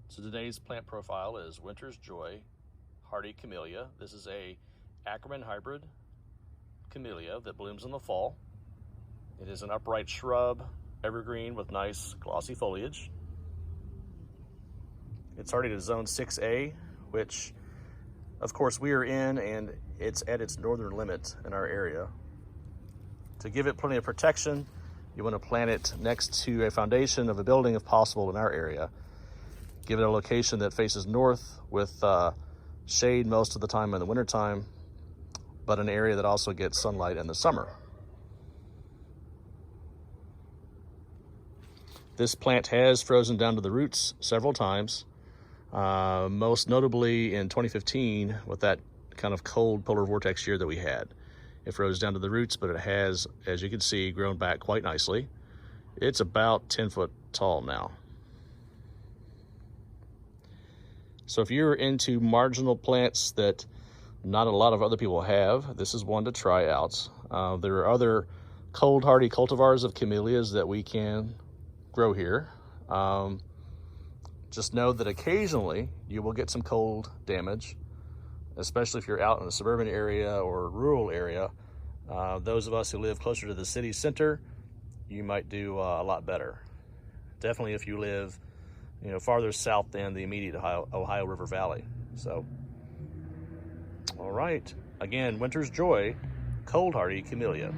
So today's plant profile is Winter's Joy hardy camellia. This is a Ackerman hybrid camellia that blooms in the fall. It is an upright shrub, evergreen with nice glossy foliage. It's already to zone 6A, which of course we are in, and it's at its northern limit in our area. To give it plenty of protection, you want to plant it next to a foundation of a building if possible in our area. Give it a location that faces north with shade most of the time in the wintertime, but an area that also gets sunlight in the summer. This plant has frozen down to the roots several times, most notably in 2015 with that kind of cold polar vortex year that we had. It froze down to the roots, but it has, as you can see, grown back quite nicely. It's about 10 foot tall now. So if you're into marginal plants that not a lot of other people have, this is one to try out. There are other cold hardy cultivars of camellias that we can grow here. Just know that occasionally you will get some cold damage, especially if you're out in a suburban area or rural area. Those of us who live closer to the city center, you might do a lot better. Definitely if you live farther south than the immediate Ohio River Valley. So, all right, again, Winter's Joy, cold hardy camellia.